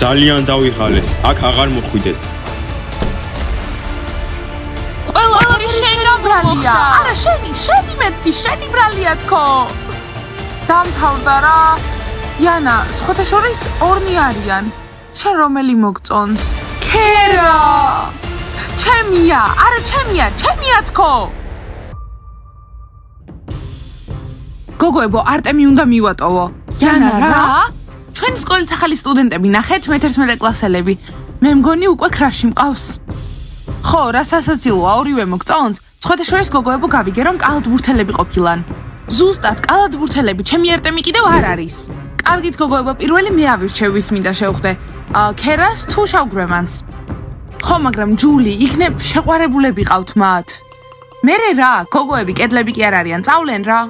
ძალიან დავიღალე, აქ აღარ მოხვიდეთ. ყველაფერი შენი გაბრალია. არა, შენი მეთქი, შენი ბრალია თქო. დამთავრდა რა. Iana, სხვათა შორის ორნი არიან. შენ რომელი მოგწონს? ქერა. ჩემია, არა ჩემია თქო. გოგოებო, არტემი უნდა მივატოვო. Iana, რა? ჩვენი სკოლის ახალი სტუდენტები ნახეთ, მე-11 კლასელები. მე მგონი უკვე ქრაში მყავს. ხო, რა სასაცილოა, ორივე მოგწონს? სხვათა შორის გოგოებო, გავიგე რომ კალათბურთელები ყოფილან. ზუსტად, კალათბურთელები, ჩემი არტემი კიდევ არ არის. კარგით გოგოებო, პირველი მე ავირჩევ ვის მინდა შევხვდე. ქერას თუ შავგვრემანს. ხო, მაგრამ ჯული, იქნებ შეყვარებულები ყავთ მათ. მერე რა, გოგოები კედლები კი არ არიან, წავლენ რა.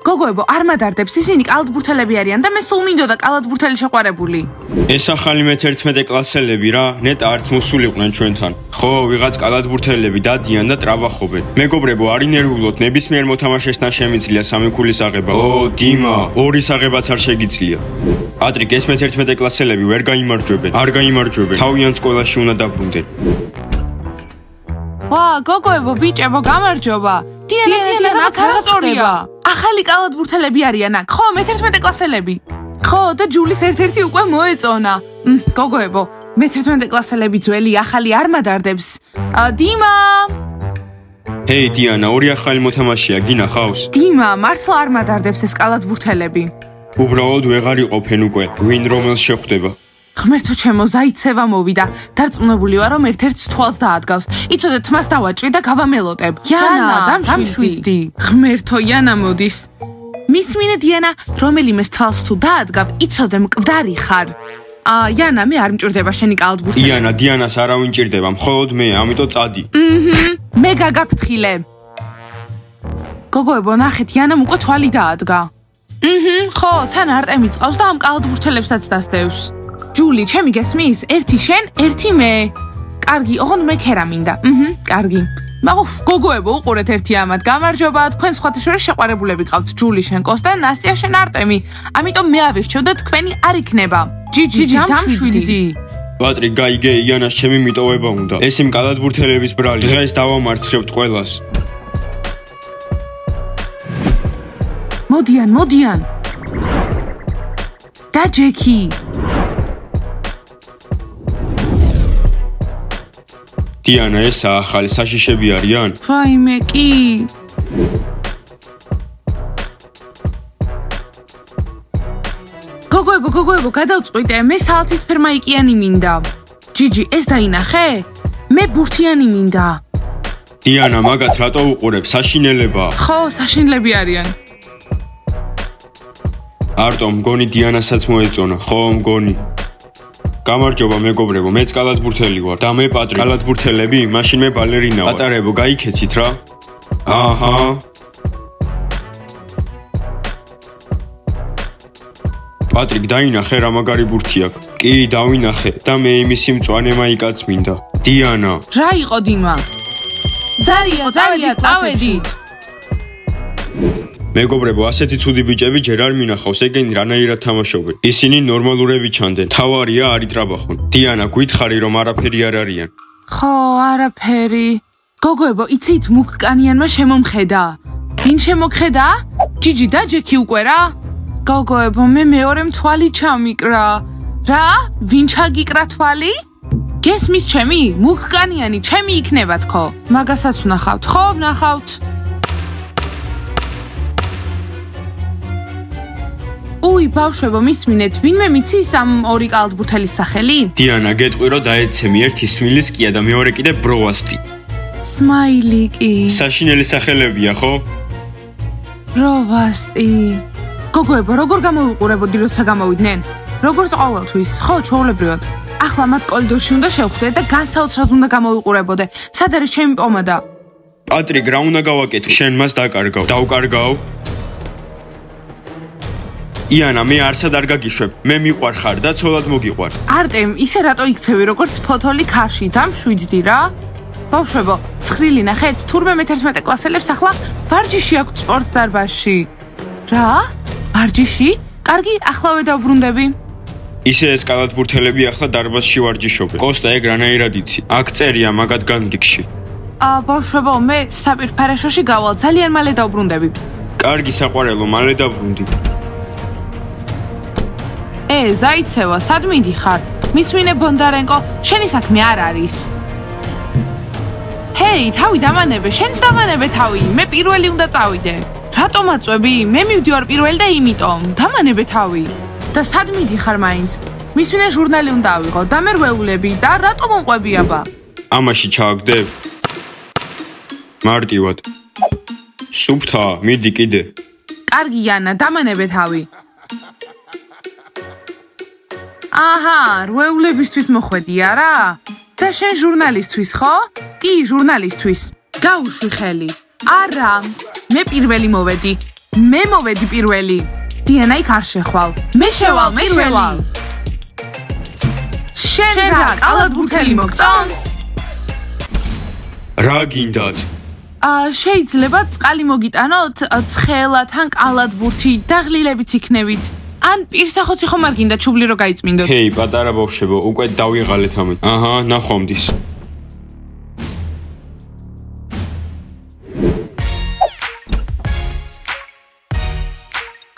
გოგოებო, არ მადარდებს, ისინი კალათბურთელები არიან და მე სულ მინდოდა კალათბურთელი შეყვარებული. ეს ახალი მე-11 კლასელები რა, ნეტა არც მოსულიყვნენ ჩვენთან. ხო, ვიღაც კალათბურთელები დადიან და ტრაბახობენ. მეგობრებო, არ ინერვიულოთ, ნებისმიერ მოთამაშესთან შემიძლია სამი ქულის აღება. დიმა, ორი აღებაც არ შეგიძლია. პატრიკ, ეს მე-11 კლასელები ვერ გაიმარჯვებენ. არ გაიმარჯვებენ. თავიანთ სკოლაში უნდა დაბრუნდნენ. ვა, გოგოებო, ბიჭებო, გამარჯობა. დიანა, რაც არასწორია. ახალი კალათბურთელები არიან აქ, ხო, მე-11 კლასელები. ხო, და ჯულის ერთ-ერთი უკვე მოეწონა. გოგოებო, მე-11 კლასელები ძველი, ახალი არ მადარდებს. დიმა! ჰეი, დიანა, ორი ახალი მოთამაშეა, გინახავს? დიმა, მართლა არ მადარდებს ეს კალათბურთელები. უბრალოდ ვეღარ იყოფენ უკვე, ვინ რომელს შეხვდება. ღმერთო ჩემო, ზაიცევა მოვიდა. დარწმუნებული ვარ, რომ ერთ-ერთს თვალს დაადგავს. იცოდეთ, მას დავაჭრი და გავამელოტებ. Iana, დამშვიდდი. ღმერთო, Iana მოდის. მისმინე Diana, რომელიმეს თვალს თუ დაადგავ, იცოდე მკვდარი ხარ. Iana, მე არ მჭირდება შენი კალათბურთელი. Iana, Diana-ს არავინ ჭირდება, მხოლოდ მე, ამიტომ წადი. მე გაგაფრთხილე. გოგოებო, ნახეთ, Iana-მ უკვე თვალი დაადგა. ხო, თან არტემი წავს და ამ კალათბურთელებსაც დასდევს. ჯული, ჩემი გესმის? ერთი შენ, ერთი მე. კარგი, ოღონდ მე ქერა მინდა. კარგი. მაგ გოგოებო, უყურეთ ერთი ამათ. გამარჯობა, თქვენ სხვათა შორის შეყვარებულები ყავთ. ჯული, შენ კოსტა, ნასტია, შენ არტემი. ამიტომ მე ავირჩევ და თქვენი არ იქნება. ჯიჯი, დამშვიდდი. პატრიკ, გაიგე, Iana-ს ჩემი მიტოვება უნდა. ეს იმ კალათბურთელების ბრალი. დღეს დავამარცხებთ ყველას. მოდიან. და ჯექი. Diana, ესა ახალი საშიშები არიან? ვაიმე, კი. გოგოებო, გადავწყვიტე, მე საალთისფერ მაიკიანი მინდა. ჯიჯი, ეს დაინახე? მე ბურთიანი მინდა. Diana, მაგათ რატო უყურებ? საშინელება. ხო, საშინლები არიან. არტო, მგონი Diana-საც მოეწონა, ხო, მგონი. გამარჯობა მეგობრებო, მეც კალათბურთელი ვარ და მე პატრიკ. კალათბურთელები, მაშინ მე ბალერინა ვარ. პატარებო, გაიქეცით რა. აჰა. პატრიკ, დაინახე რა მაგარი ბურთი აქვს. კი, დავინახე და მე იმისი მწვანე მაიკაც მინდა. Diana. რა იყო დიმა? ზარია, წავედით. მეგობრებო, ასეთი ცუდი ბიჭები ჯერ არ მინახავს, ეგენი რანაირად თამაშობენ. ისინი ნორმალურები ჩანდნენ. თავარია არ იტრაბახონ. Diana, გითხარი რომ არაფერი არ არიან. ხო, არაფერი. გოგოებო, იცით, მუქკანიანმა შემომხედა. ვინ შემოგხედა? ჯიჯი და ჯექი უკვე რა? გოგოებო, მე მეორე მთვალი ჩამიკრა. რა? ვინ ჩაგიკრა თვალი? გესმის ჩემი? მუქკანიანი ჩემი იქნება თქო. მაგასაც ვნახავთ, ხო, ვნახავთ. უი, ბავშვებო, მისმინეთ, ვინმე მიცის ამ ორი კალათბურთელის სახელი? Diana, გეტყვი რომ დაეცემი, ერთი სმილის კია და მეორე კიდე ბროვასტი. სმაილი კი. საშინელი სახელებია, ხო? ბროვასტი. გოგოებო, როგორ გამოვიყურებოდი, როცა გამოვიდნენ? როგორც ყოველთვის, ხო, ჩვეულებრივად. ახლა მათ კორიდორში უნდა შევხვდეთ და განსაოცრად უნდა გამოვიყურებოდე. სად არის ჩემი პომადა? პატრიკ, რა უნდა გავაკეთო? შენ მას დაკარგავ. დავკარგავ? Iana, მე არსად არ გაგიშვებ. მე მიყვარ ხარ და ცოლად მოგიყვარ. არტემ, ისე რატო იქცევი როგორც ფოთოლი ქარში? დამშვიდდი რა. ბავშვებო, ცხრილი ნახეთ, თურმე მე-11 კლასელებს ახლა ვარჯიში აქვთ სპორტ დარბაზში. რა? ვარჯიში? კარგი,ახლავე დავბრუნდები. ისე ეს კალათბურთელები ახლა დარბაზში ვარჯიშობენ. კოსტა ეგ რანაირად იცი? აქ წერია მაგათ განრიგში. ბავშვებო, მე საპირფარეშოში გავალ, ძალიან მალე დავბრუნდები. კარგი საყვარელო, მალე დაბრუნდი. ზაიცევა, სად მიდიხარ? მისმინე ბონდარენკო, შენი საქმე არ არის. ჰეი, თავი დამანებე, შენც დამანებე თავი, მე პირველი უნდა წავიდე. რატომ აწვევი? მე მივდივარ პირველი და იმიტომ, დამანებე თავი. და სად მიდიხარ მაინც? მისმინე ჟურნალი უნდა ავიღო და მე რვეულები და რატომ მომყვები აბა? ამაში ჩააგდებ? მარტივად. სუფთა, მიდი კიდე. კარგი ანა, დამანებე თავი. აჰა, რვეულებისთვის მოხვედი არა? და შენ ჟურნალისტვის ხო? კი, ჟურნალისტვის. გაუშვი ხელი. არა, მე პირველი მოვედი. მე მოვედი პირველი. დიანა იქ არ შეხვალ. მე შევალ. შენ რა, კალათბურთელი მოგწონს? რა გინდათ? შეიძლება წყალი მოგიტანოთ, ცხელა თან კალათბურთი და ღლილებიც იქნებით. ან პირსახოცი ხომ არ გინდა ჩუბლი რო გაიწმინდოთ? ჰეი, პატარა ბავშვებო, უკვე დავიღალეთ ამით. აჰა, ნახვამდის.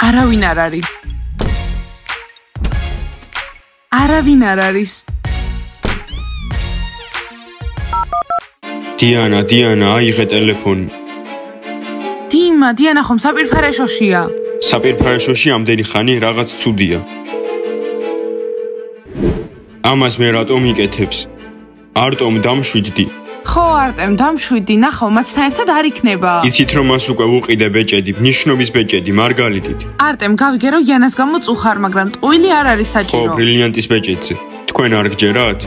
არავინ არ არის. არავინ არ არის. დიანა, აიღე ტელეფონი. დიანა ხომ საპირფარეშოშია? საპირფარეშოში ამდენი ხანი რაღაც ცუდია. ამას მე რატომ იკეთებს? არტომ დამშვიდდი. ხო, არტემ დამშვიდი, ნახო, მათთან ერთად არ იქნება. იცით რომ მას უკვე უყიდე ბეჭედი, ნიშნობის ბეჭედი, მარგალიტით. არტემ, გავიგე რომ იანას გამო წუხარ, მაგრამ ტყუილი არ არის საჭირო. ხო, ბრილიანტის ბეჭედზე. თქვენ არ გჯერათ?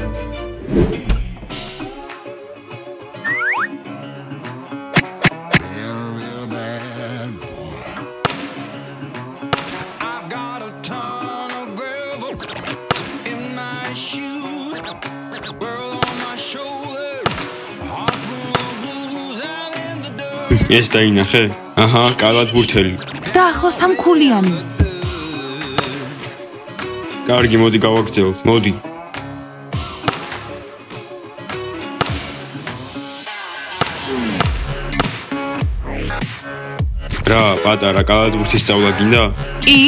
ეს დაინახე? აჰა, კალათბურთელი. და ახლა სამქულიანი. კარგი, მოდი გავაგრძელოთ. მოდი. რა, პატარა კალათბურთის სწავლა გინდა? კი?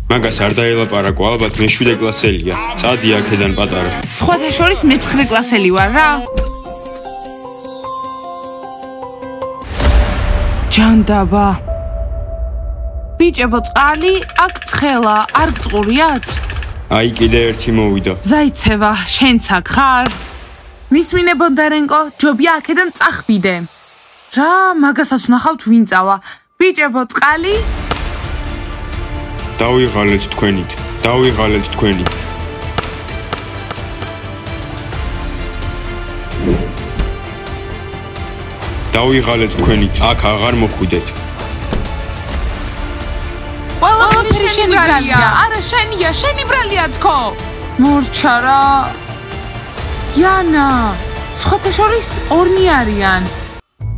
მაგას არ დაელაპარაკო, ალბათ მე-7 კლასელია. წადი აქედან პატარა. სხვათა შორის მე-9 კლასელი ვარ რა. ჯანდაბა. ბიჭებო, წყალი, აქ ცხელა, არ გწყურიათ? აი კიდე ერთი მოვიდა. ზაიცევა, შენც აქ ხარ? მისმინე ბონდარენკო, ჯობია აქედან წახვიდე. რა, მაგასაც ვნახავთ ვინ წავა. ბიჭებო, წყალი? დავიღალეთ თქვენით. აქ აღარ მოხვიდეთ. ყველაფერი შენი ბრალია. არა, შენია, შენი ბრალია თქო. მორჩა რა. იანა, სხვათა შორის ორნი არიან.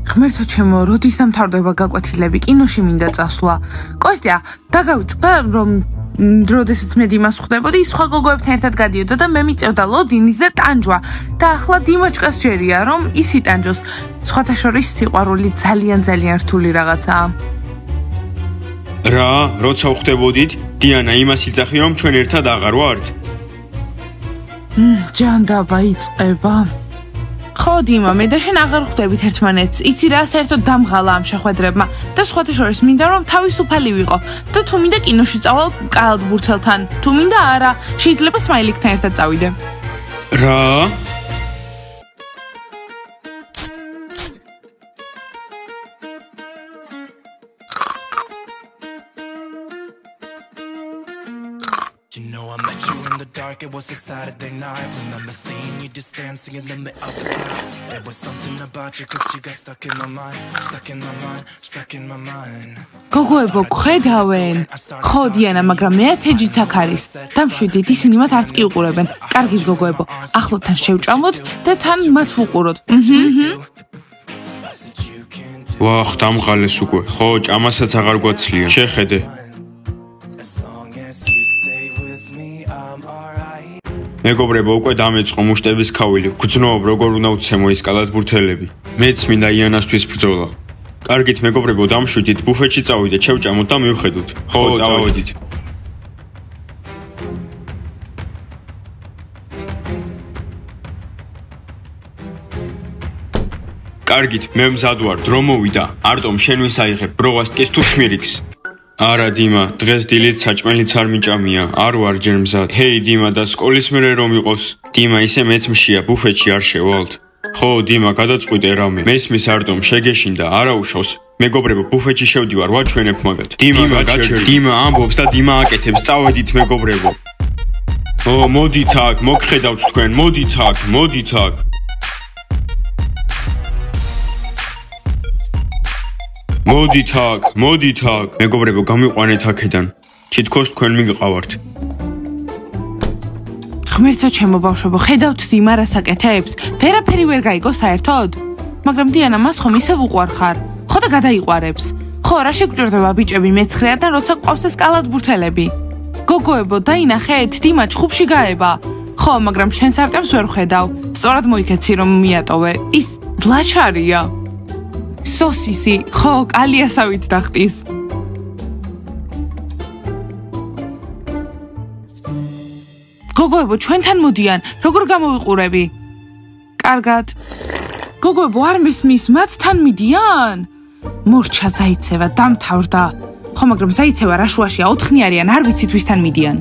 ღმერთო ჩემო, როდის დამთავრდება გაკვეთილები? კინოში მინდა წასვლა. კოსტია, დაგავიწყდა რომ როდესაც მე დიმას ხვდებოდი, სხვა გოგოებთან ერთად გადიოდა და მე მიწევდა ლოდინით და ტანჯვა. და ახლა დიმაჭკას ჯერია, რომ ის იტანჯოს. სხვათა შორის სიყვარული ძალიან რთული რაღაცაა. რა, როცა ვხვდებოდით, დიანა იმას იცახი რომ ჩვენ ერთად აღარ ვართ? ჯანდაბა იწყება. ხო, დიმა, მე და შენ აღარ ხვდებით ერთმანეთს. იცი რა, საერთოდ დამღალა ამ შეხვედრებმა და სხვათა შორის მინდა რომ თავისუფალი ვიყო და თუ მინდა კინოში წავალ კალათბურთელთან, თუ მინდა არა, შეიძლება სმაილიკთან ერთად წავიდე. რა? You know I met you in the dark, it was a Saturday night. Remember seeing you just dancing in the middle of the crowd. There was something about you, cause you got stuck in my mind. Stuck in my mind. გოგოებო, ხედავენ. ხო, დიანა, მაგრამ მე თეჯიც აქ არის. დამშვიდით, ისინი მათ არც კი უყურებენ. კარგი გოგოებო, ახლა თან შევჭამოთ და თან მათ ვუყუროთ. ვახ, დამღალეს უკვე. ხო, ჭამასაც აღარ გვაცლია. შეხედე. I'm alright. მეგობრებო, უკვე დამეწყო მუშტების ქავილი. გძნობ, როგორ უნდა ვცემო ის კალათბურთელები. მეც მინდა იანასთვის ბრძოლა. კარგით, მეგობრებო, დამშვიდით, ბუფეტში წავიდეთ, შევჭამოთ და მივხედოთ. ხო, წავედით. კარგით, მე მზად ვარ, დრო მოვიდა. არტომ შენ ვის აიღებ, ბროვასტკის თუ სმირიქს? არა დიმა, დღეს დილით საჭმელიც არ მიჭამია, არ ვარ ჯერ მზად. ჰეი დიმა და სკოლის მერე რომ იყოს? დიმა, ისე მეც მშია, ბუფეტში არ შევალთ. ხო, დიმა, გადაწყვიტე რამე. მესმის არტომ შეგეშინდა, არა უშავს. მეგობრებო, ბუფეტში შევდივარ, ვაჩვენებ მაგათ. დიმა, გაჩერდი. დიმა ამბობს და დიმა აკეთებს, წავედით მეგობრებო. ო, მოდით აქ, მოგხედავთ თქვენ, მოდით აქ, მოდით აქ. მოდით აქ, მოდით აქ. მეგობრებო, გამიყვანეთ აქედან. თითქოს თქვენ მიგყავართ. ღმერთო ჩემო ბავშვებო, ხედავთ დიმა რას აკეთებს? ვერაფერი ვერ გაიგო საერთოდ? მაგრამ დიანა, მას ხომ ისევ უყვარხარ? ხო და გადაიყვარებს. ხო, რა შეგჭირდება ბიჭები მეცხრეადან, როცა გვყავს ეს კალათბურთელები? გოგოებო, დაინახეთ, დიმა ჩხუბში გაება. ხო, მაგრამ შენს არტემს ვერ ხედავ. სწორად მოიქეცი რომ მიატოვე. ის ბლაჩარია. სოსისი, ხო, კალიასავით დახტის. გოგოებო, ჩვენთან მოდიან, როგორ გამოვიყურები? კარგად. გოგოებო, არ მესმის, მათთან მიდიან? მორჩა ზაიცევა, დამთავრდა. ხო, მაგრამ ზაიცევა რაშუაშია, 4-ნი არიან, არ ვიცით ვისთან მიდიან.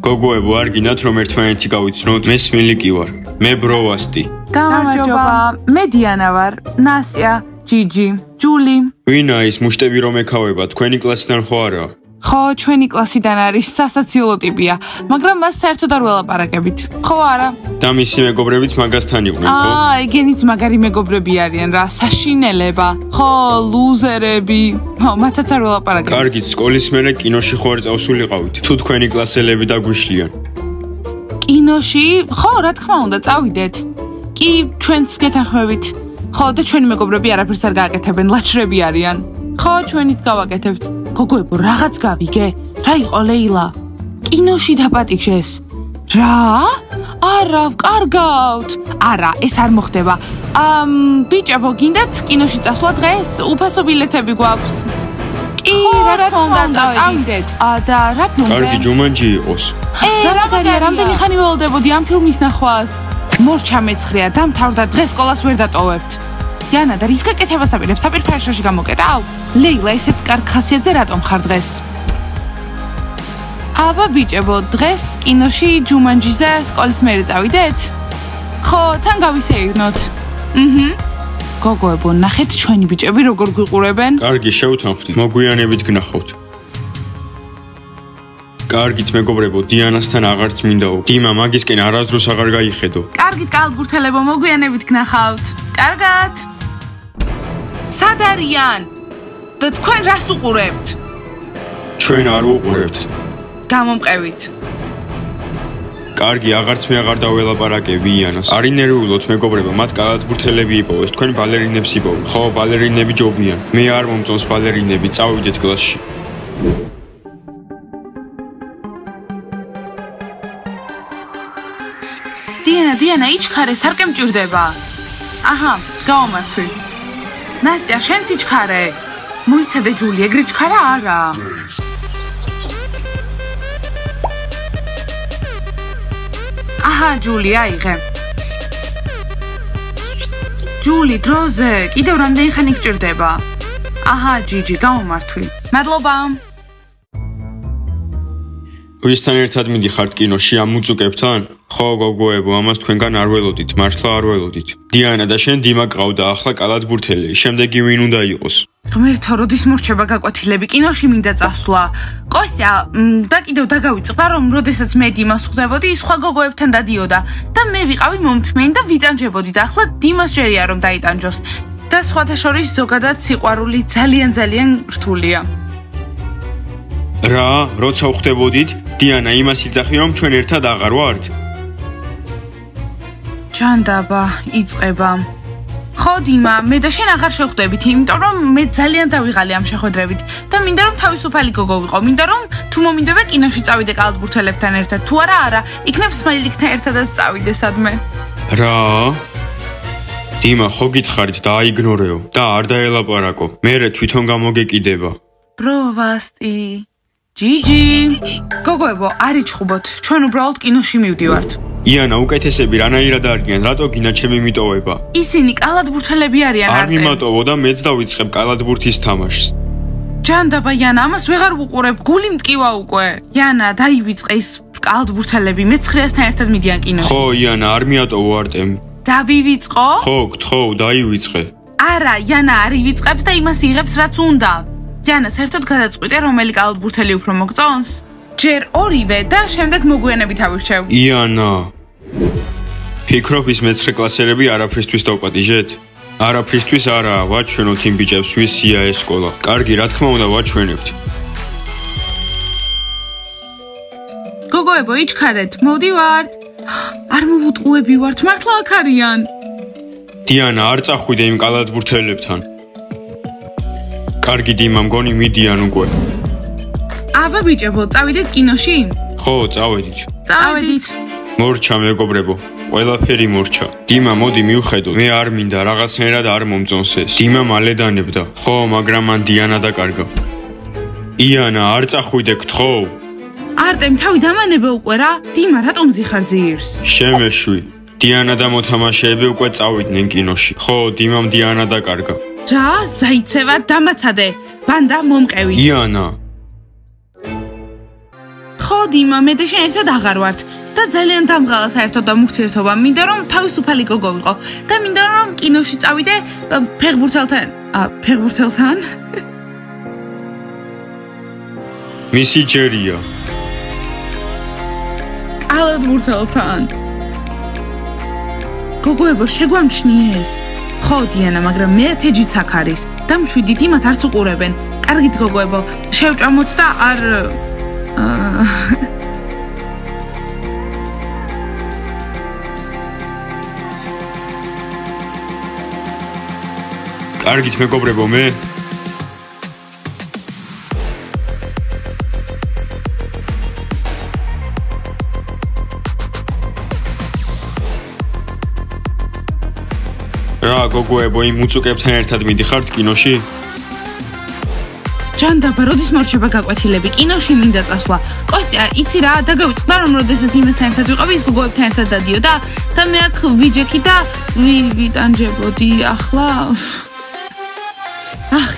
გოგოებო, არ გინდათ რომ ერთმანეთი გავიცნოთ? მე სმილი კი ვარ. მე ბროვასტი. გამარჯობა, მე დიანა ვარ, ნასია, ჯიჯი, ჯული. ვინა ის მუშტები რომ ეკავება, თქვენი კლასიდან ხო არა? ხო, ჩვენი კლასიდან არის, სასაცილო ტიპია, მაგრამ მას საერთოდ არ ველაპარაკებით. ხო, არა. და მისი მეგობრებიც მაგასთან იყვნენ, ხო? ეგენიც მაგარი მეგობრები არიან რა, საშინელება. ხო, ლუზერები. ხო, მათაც არ ველაპარაკებით. კარგით, სკოლის მერე კინოში ხო არ წავსულიყავით? თუ თქვენი კლასელები დაგვიშლიან. კინოში? ხო, რა თქმა უნდა, წავიდეთ. კი, ჩვენც გეთანხმებით. ხო, და ჩვენი მეგობრები არაფერს არ გააკეთებენ, ლაჩრები არიან. ხო, ჩვენით გავაკეთებთ. გოგოებო, რაღაც გავიგე? რა იყო ლეილა? კინოში დაპატიჟეს. რა? არა, ვკარგავთ. არა, ეს არ მოხდება. ბიჭებო, გინდათ კინოში წასვლა დღეს? უფასო ბილეთები გვაქვს. კი, რა თქმა უნდა, წავიდეთ. და რა ფილმზე? კარგი ჯუმანჯი იყოს. რა მაგარია, რამდენი ხანი ველოდებოდი ამ ფილმის ნახვას? მორჩა მეცხრეა, დამთავრდა, დღეს სკოლას ვერ დატოვებთ. დიანა, და რის გაკეთებას აპირებ? საპირფაშოში გამოკეტავ? ლეილა, ესეთ კარგ ხასიათზე რატომ ხარ დღეს? აბა ბიჭებო, დღეს კინოში ჯუმანჯიზე სკოლის მერე წავიდეთ? ხო, თან გავისეირნოთ. გოგოებო, ნახეთ ჩვენი ბიჭები როგორ გვიყურებენ? კარგი, შევთანხმდით, მოგვიანებით გნახავთ. კარგით, მეგობრებო, დიანასთან აღარც მინდაო. დიმა, მაგისკენ არასდროს აღარ გაიხედო. კარგით, კალათბურთელებო, მოგვიანებით გნახავთ. კარგად. სად არიან? და თქვენ რას უყურებთ? ჩვენ არ უყურებთ. გამომყევით. კარგი, აღარც მე აღარ დაველაპარაკები იანას. არ ინერვიულოთ მეგობრებო, მათ კალათბურთელები იპოვეს, თქვენ ბალერინებს იპოვეთ. ხო, ბალერინები ჯობიან. მე არ მომწონს ბალერინები, წავიდეთ კლასში. დიანა, იჩქარე, სარკე მჭირდება. აჰა, გავამართვი. ნასტია, შენც იჩქარე. მოიცადე ჯული, ეგრე ჩქარა არა. აჰა, ჯული, აიღე. ჯული, დროზე, კიდევ რამდენი ხანი გჭირდება? აჰა, ჯიჯი, გავამართვი. მადლობა. ვისთან ერთად მიდიხართ კინოში ამ მუწუკებთან? ხო, გოგოებო, ამას თქვენგან არ ველოდით, მართლა არ ველოდით. დიანა და შენ დიმა გყავდა, ახლა კალათბურთელი, შემდეგი ვინ უნდა იყოს? ღმერთო, როდის მორჩება გაკვეთილები, კინოში მინდა წასვლა. კოსტია, და კიდევ დაგავიწყდა, რომ როდესაც მე დიმას ხვდებოდი, სხვა გოგოებთან დადიოდა და მე ვიყავი მომთმენი და ვიტანჯებოდი და ახლა დიმას ჯერია რომ დაიტანჯოს. და სხვათა შორის ზოგადად სიყვარული ძალიან რთულია. რა, როცა ვხვდებოდით, დიანა იმას იცახი, რომ ჩვენ ერთად აღარ ვართ? ჯანდაბა, იწყება. ხო დიმა, მე და შენ აღარ შევხვდებით, იმიტომ რომ მე ძალიან დავიღალე ამ შეხვედრებით და მინდა რომ თავისუფალი გოგო ვიყო, მინდა რომ თუ მომინდება კინოში წავიდე კალათბურთელებთან ერთად, თუ არა, იქნებ სმაილიკთან ერთადაც წავიდე სადმე. რა? დიმა, ხო გითხარით დააიგნორეო და არ დაელაპარაკო. მერე თვითონ გამოგეკიდება. პროვასტი. ჯიჯი. გოგოებო, არ იჩხუბოთ, ჩვენ უბრალოდ კინოში მივდივართ. იანა, უკეთესები რანაირად არიან, რატო გინდა ჩემი მიტოვება? ისინი კალათბურთელები არიან არ მიმატოვო და მეც დავიწყებ კალათბურთის თამაშს. ჯანდაბა იანა, ამას ვეღარ ვუყურებ, გული მტკივა უკვე. იანა, დაივიწყე ის კალათბურთელები, მე 9-ასთან ერთად მიდიან კინოში. ხო, იანა, არ მიატოვო არტემი. დავივიწყო? ხო, გთხოვ, დაივიწყე. არა, იანა არ ივიწყებს და იმას იღებს, რაც უნდა. იანა, საერთოდ გადაწყვიტე, რომელი კალათბურთელი უფრო მოგწონს? ჯერ ორივე და შემდეგ მოგვიანებით ავირჩევ. იანა. ფიქრობ ის მე-9 კლასელები არაფრისთვის დავპატიჟეთ? არაფრისთვის არა, ვაჩვენოთ იმ ბიჭებს, ვისია ეს სკოლა. კარგი, რა თქმა უნდა, ვაჩვენებთ. გოგოებო, იჩქარეთ, მოვდივართ. არ მოვუტყუები ვართ, მართლა აქ არიან. დიანა, არ წახვიდე იმ კალათბურთელებთან. კარგი დიმა, მგონი მიდიან უკვე. აბა ბიჭებო, წავიდეთ კინოში? ხო, წავედით. წავედით. მორჩა მეგობრებო, ყველაფერი მორჩა. დიმა, მოდი მივხედოთ. მე არ მინდა, რაღაცნაირად არ მომწონს ეს. დიმა მალე დანებდა. ხო, მაგრამ მან დიანა დაკარგა. იანა, არ წახვიდე, გთხოვ. არტემ, თავი დამანებე უკვე რა. დიმა, რატომ ზიხარ ძირს? შემეშვი. დიანა და მოთამაშეები უკვე წავიდნენ კინოში. ხო, დიმამ დიანა დაკარგა. რა? ზაიცევა, დამაცადე. ბანდა მომყევი. იანა. ხო, დიმა, მე და შენ ერთად აღარ ვართ. და ძალიან დამღალა საერთოდ და მუქთერთობა. მინდა რომ თავისუფალი გოგო ვიყო და მინდა რომ კინოში წავიდე ფეხბურთელთან. ფეხბურთელთან? მისი ჯერია. კალათბურთელთან. გოგოებო, შეგვამჩნიე ეს. ხო, დიანა, მაგრამ მე თეჯიც აქ არის. და მშვიდით იმათ არც უყურებენ. კარგით გოგოებო, შევჭამოთ და არ კარგით მეგობრებო, მე რა გოგოებო, იმ უწუკებთან ერთად მიდიხართ კინოში? ჯანდაბა, როდის მორჩება გაკვეთილები? კინოში მინდა წასვლა. კოსტია, იცი რა, დაგავიწყდა რომ როდესაც დიმასთან ერთად ვიყავი, ის გოგოებთან ერთად დადიოდა და მე აქ ვიჯექი და ვიტანჯებოდი ახლა.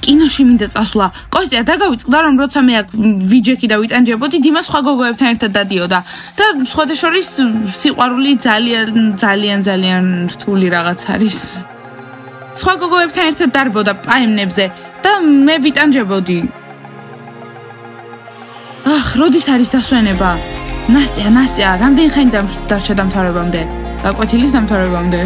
კინოში მინდა წასვლა. კოსტია, დაგავიწყდა რომ როცა მე აქ ვიჯექი და ვიტანჯებოდი, დიმა სხვა გოგოებთან ერთად დადიოდა და სხვადასხვის სიყვარული ძალიან რთული რაღაც არის. სხვა გოგოებთან ერთად დარბოდა პაემნებზე და მე ვიტანჯებოდი. როდის არის დასვენება? ნასტია, რამდენი ხანი დარჩა დამთავრებამდე? გაკვეთილის დამთავრებამდე.